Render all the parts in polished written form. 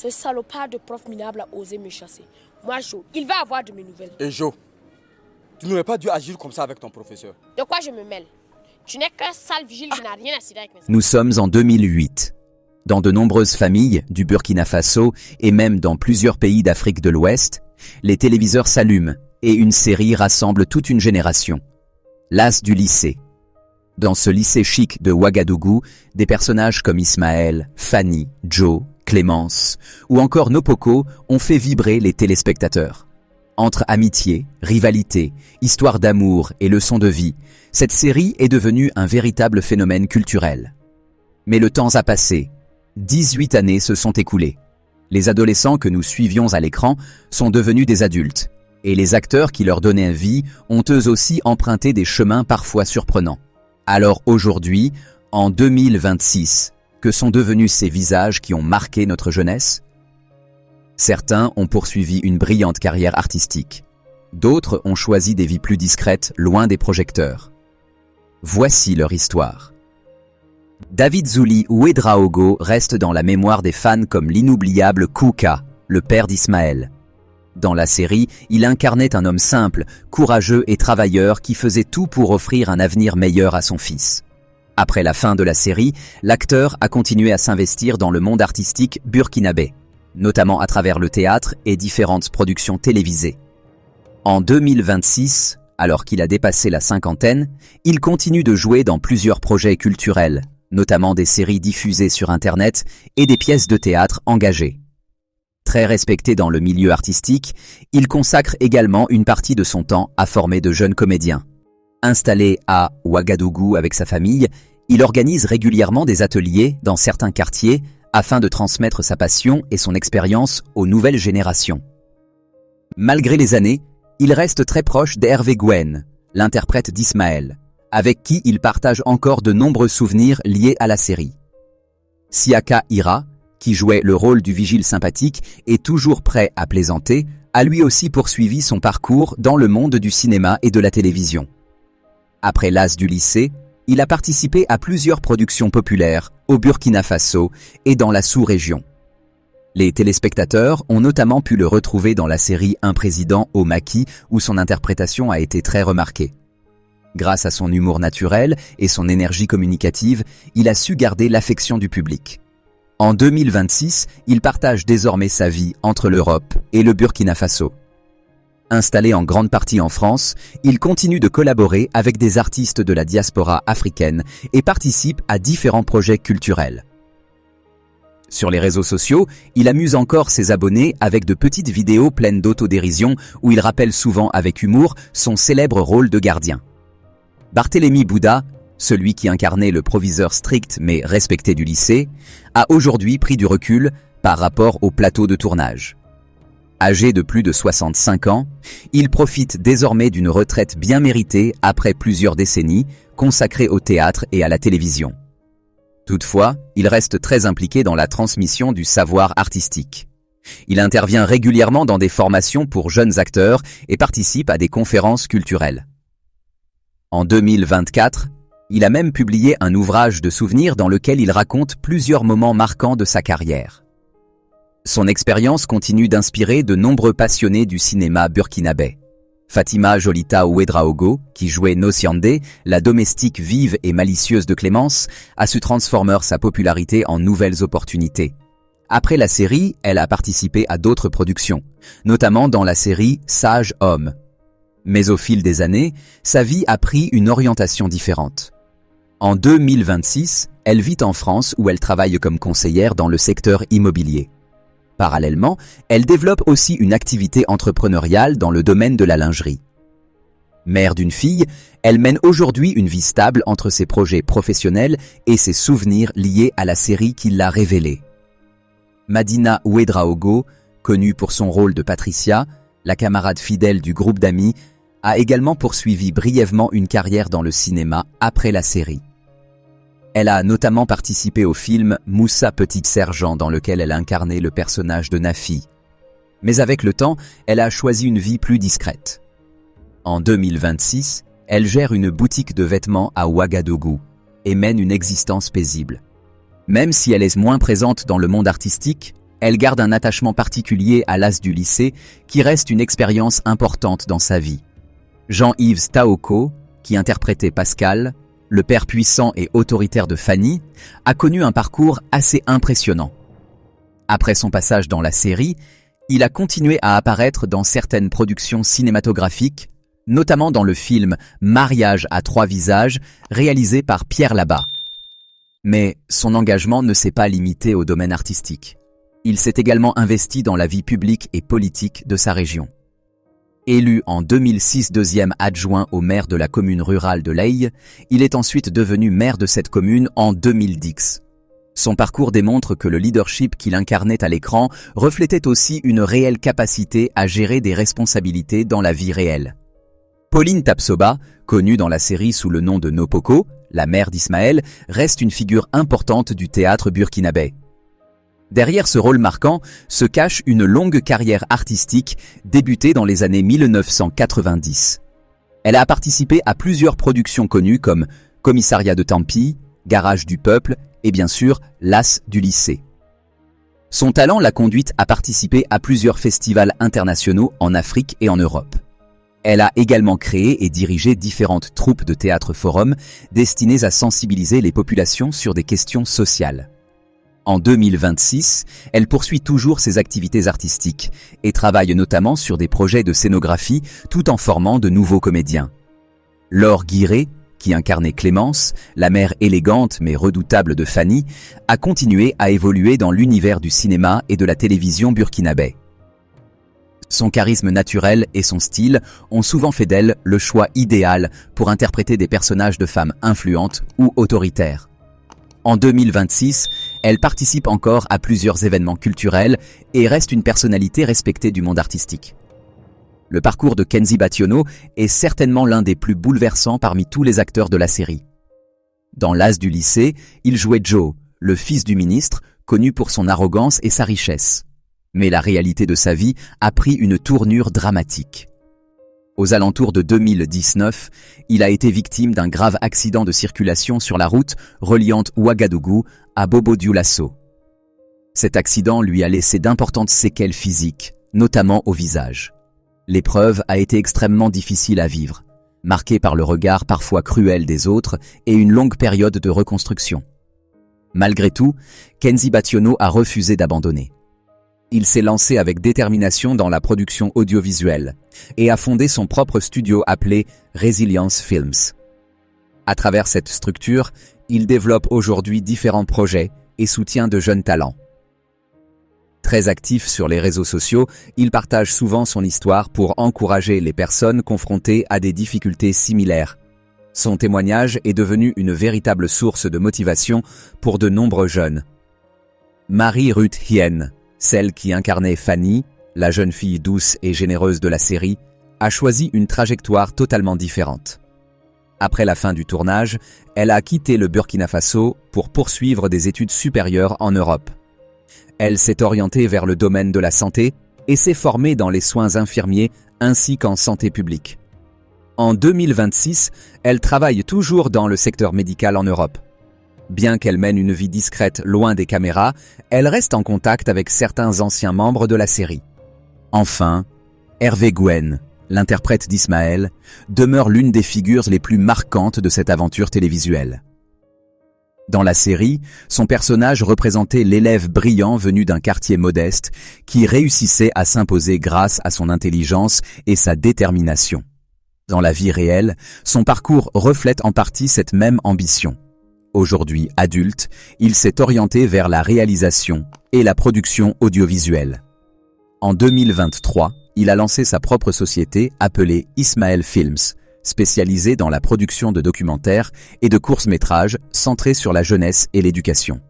Ce salopard de prof minable a osé me chasser. Moi, Jo, il va avoir de mes nouvelles. Et Jo, tu n'aurais pas dû agir comme ça avec ton professeur. De quoi je me mêle? Tu n'es qu'un sale vigile qui n'a rien à cirer avec mes... Nous sommes en 2008. Dans de nombreuses familles, du Burkina Faso et même dans plusieurs pays d'Afrique de l'Ouest, les téléviseurs s'allument et une série rassemble toute une génération. L'As du lycée. Dans ce lycée chic de Ouagadougou, des personnages comme Ismaël, Fanny, Joe, Clémence ou encore Nopoko ont fait vibrer les téléspectateurs. Entre amitié, rivalité, histoire d'amour et leçons de vie, cette série est devenue un véritable phénomène culturel. Mais le temps a passé. 18 années se sont écoulées. Les adolescents que nous suivions à l'écran sont devenus des adultes. Et les acteurs qui leur donnaient vie ont eux aussi emprunté des chemins parfois surprenants. Alors aujourd'hui, en 2026, que sont devenus ces visages qui ont marqué notre jeunesse? Certains ont poursuivi une brillante carrière artistique. D'autres ont choisi des vies plus discrètes, loin des projecteurs. Voici leur histoire. David Zuli Ouedraogo reste dans la mémoire des fans comme l'inoubliable Kouka, le père d'Ismaël. Dans la série, il incarnait un homme simple, courageux et travailleur qui faisait tout pour offrir un avenir meilleur à son fils. Après la fin de la série, l'acteur a continué à s'investir dans le monde artistique burkinabé, notamment à travers le théâtre et différentes productions télévisées. En 2026, alors qu'il a dépassé la cinquantaine, il continue de jouer dans plusieurs projets culturels, notamment des séries diffusées sur Internet et des pièces de théâtre engagées. Très respecté dans le milieu artistique, il consacre également une partie de son temps à former de jeunes comédiens. Installé à Ouagadougou avec sa famille, il organise régulièrement des ateliers dans certains quartiers afin de transmettre sa passion et son expérience aux nouvelles générations. Malgré les années, il reste très proche d'Hervé Gwen, l'interprète d'Ismaël, avec qui il partage encore de nombreux souvenirs liés à la série. Siaka Ira, qui jouait le rôle du vigile sympathique et toujours prêt à plaisanter, a lui aussi poursuivi son parcours dans le monde du cinéma et de la télévision. Après l'As du lycée, il a participé à plusieurs productions populaires au Burkina Faso et dans la sous-région. Les téléspectateurs ont notamment pu le retrouver dans la série Un président au maquis où son interprétation a été très remarquée. Grâce à son humour naturel et son énergie communicative, il a su garder l'affection du public. En 2026, il partage désormais sa vie entre l'Europe et le Burkina Faso. Installé en grande partie en France, il continue de collaborer avec des artistes de la diaspora africaine et participe à différents projets culturels. Sur les réseaux sociaux, il amuse encore ses abonnés avec de petites vidéos pleines d'autodérision où il rappelle souvent avec humour son célèbre rôle de gardien. Barthélémy Bouda, celui qui incarnait le proviseur strict mais respecté du lycée, a aujourd'hui pris du recul par rapport au plateau de tournage. Âgé de plus de 65 ans, il profite désormais d'une retraite bien méritée après plusieurs décennies consacrées au théâtre et à la télévision. Toutefois, il reste très impliqué dans la transmission du savoir artistique. Il intervient régulièrement dans des formations pour jeunes acteurs et participe à des conférences culturelles. En 2024, il a même publié un ouvrage de souvenirs dans lequel il raconte plusieurs moments marquants de sa carrière. Son expérience continue d'inspirer de nombreux passionnés du cinéma burkinabé. Fatima Jolita Ouedraogo, qui jouait Nociandé, la domestique vive et malicieuse de Clémence, a su transformer sa popularité en nouvelles opportunités. Après la série, elle a participé à d'autres productions, notamment dans la série Sage Homme. Mais au fil des années, sa vie a pris une orientation différente. En 2026, elle vit en France où elle travaille comme conseillère dans le secteur immobilier. Parallèlement, elle développe aussi une activité entrepreneuriale dans le domaine de la lingerie. Mère d'une fille, elle mène aujourd'hui une vie stable entre ses projets professionnels et ses souvenirs liés à la série qui l'a révélée. Madina Ouedraogo, connue pour son rôle de Patricia, la camarade fidèle du groupe d'amis, a également poursuivi brièvement une carrière dans le cinéma après la série. Elle a notamment participé au film Moussa Petite Sergent dans lequel elle incarnait le personnage de Nafi. Mais avec le temps, elle a choisi une vie plus discrète. En 2026, elle gère une boutique de vêtements à Ouagadougou et mène une existence paisible. Même si elle est moins présente dans le monde artistique, Elle garde un attachement particulier à l'as du lycée qui reste une expérience importante dans sa vie. Jean-Yves Taoko, qui interprétait Pascal, le père puissant et autoritaire de Fanny, a connu un parcours assez impressionnant. Après son passage dans la série, il a continué à apparaître dans certaines productions cinématographiques, notamment dans le film Mariage à trois visages, réalisé par Pierre Labat. Mais son engagement ne s'est pas limité au domaine artistique. Il s'est également investi dans la vie publique et politique de sa région. Élu en 2006 deuxième adjoint au maire de la commune rurale de Leigh, il est ensuite devenu maire de cette commune en 2010. Son parcours démontre que le leadership qu'il incarnait à l'écran reflétait aussi une réelle capacité à gérer des responsabilités dans la vie réelle. Pauline Tapsoba, connue dans la série sous le nom de Nopoko, la mère d'Ismaël, reste une figure importante du théâtre burkinabé. Derrière ce rôle marquant se cache une longue carrière artistique débutée dans les années 1990. Elle a participé à plusieurs productions connues comme Commissariat de Tampi, Garage du Peuple et bien sûr L'As du lycée. Son talent l'a conduite à participer à plusieurs festivals internationaux en Afrique et en Europe. Elle a également créé et dirigé différentes troupes de théâtre forum destinées à sensibiliser les populations sur des questions sociales. En 2026, elle poursuit toujours ses activités artistiques et travaille notamment sur des projets de scénographie tout en formant de nouveaux comédiens. Laure Guiré, qui incarnait Clémence, la mère élégante mais redoutable de Fanny, a continué à évoluer dans l'univers du cinéma et de la télévision burkinabé. Son charisme naturel et son style ont souvent fait d'elle le choix idéal pour interpréter des personnages de femmes influentes ou autoritaires. En 2026, elle participe encore à plusieurs événements culturels et reste une personnalité respectée du monde artistique. Le parcours de Kenzy Bationo est certainement l'un des plus bouleversants parmi tous les acteurs de la série. Dans L'As du lycée, il jouait Joe, le fils du ministre, connu pour son arrogance et sa richesse. Mais la réalité de sa vie a pris une tournure dramatique. Aux alentours de 2019, il a été victime d'un grave accident de circulation sur la route reliant Ouagadougou à Bobo-Dioulasso. Cet accident lui a laissé d'importantes séquelles physiques, notamment au visage. L'épreuve a été extrêmement difficile à vivre, marquée par le regard parfois cruel des autres et une longue période de reconstruction. Malgré tout, Kenzy Bationo a refusé d'abandonner. Il s'est lancé avec détermination dans la production audiovisuelle et a fondé son propre studio appelé Resilience Films. À travers cette structure, il développe aujourd'hui différents projets et soutient de jeunes talents. Très actif sur les réseaux sociaux, il partage souvent son histoire pour encourager les personnes confrontées à des difficultés similaires. Son témoignage est devenu une véritable source de motivation pour de nombreux jeunes. Marie-Ruth Hien, celle qui incarnait Fanny, la jeune fille douce et généreuse de la série, a choisi une trajectoire totalement différente. Après la fin du tournage, elle a quitté le Burkina Faso pour poursuivre des études supérieures en Europe. Elle s'est orientée vers le domaine de la santé et s'est formée dans les soins infirmiers ainsi qu'en santé publique. En 2026, elle travaille toujours dans le secteur médical en Europe. Bien qu'elle mène une vie discrète loin des caméras, elle reste en contact avec certains anciens membres de la série. Enfin, Hervé Gouen, l'interprète d'Ismaël, demeure l'une des figures les plus marquantes de cette aventure télévisuelle. Dans la série, son personnage représentait l'élève brillant venu d'un quartier modeste qui réussissait à s'imposer grâce à son intelligence et sa détermination. Dans la vie réelle, son parcours reflète en partie cette même ambition. Aujourd'hui adulte, il s'est orienté vers la réalisation et la production audiovisuelle. En 2023, il a lancé sa propre société appelée Ismaël Films, spécialisée dans la production de documentaires et de courts-métrages centrés sur la jeunesse et l'éducation.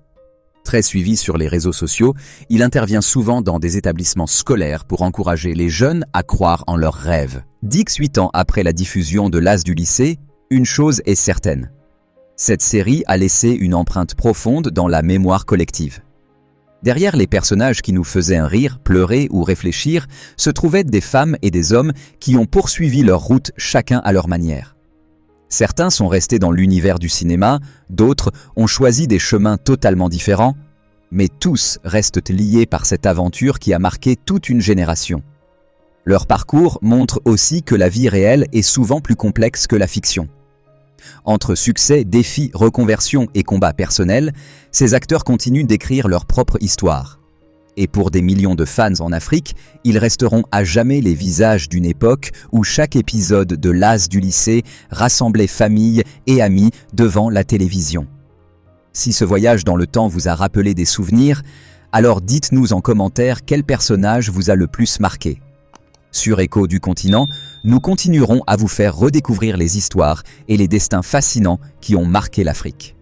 Très suivi sur les réseaux sociaux, il intervient souvent dans des établissements scolaires pour encourager les jeunes à croire en leurs rêves. 18 ans après la diffusion de L'As du lycée, une chose est certaine. Cette série a laissé une empreinte profonde dans la mémoire collective. Derrière les personnages qui nous faisaient un rire, pleurer ou réfléchir, se trouvaient des femmes et des hommes qui ont poursuivi leur route chacun à leur manière. Certains sont restés dans l'univers du cinéma, d'autres ont choisi des chemins totalement différents, mais tous restent liés par cette aventure qui a marqué toute une génération. Leur parcours montre aussi que la vie réelle est souvent plus complexe que la fiction. Entre succès, défis, reconversion et combats personnels, ces acteurs continuent d'écrire leur propre histoire. Et pour des millions de fans en Afrique, ils resteront à jamais les visages d'une époque où chaque épisode de l'As du lycée rassemblait famille et amis devant la télévision. Si ce voyage dans le temps vous a rappelé des souvenirs, alors dites-nous en commentaire quel personnage vous a le plus marqué. Sur Écho du continent, nous continuerons à vous faire redécouvrir les histoires et les destins fascinants qui ont marqué l'Afrique.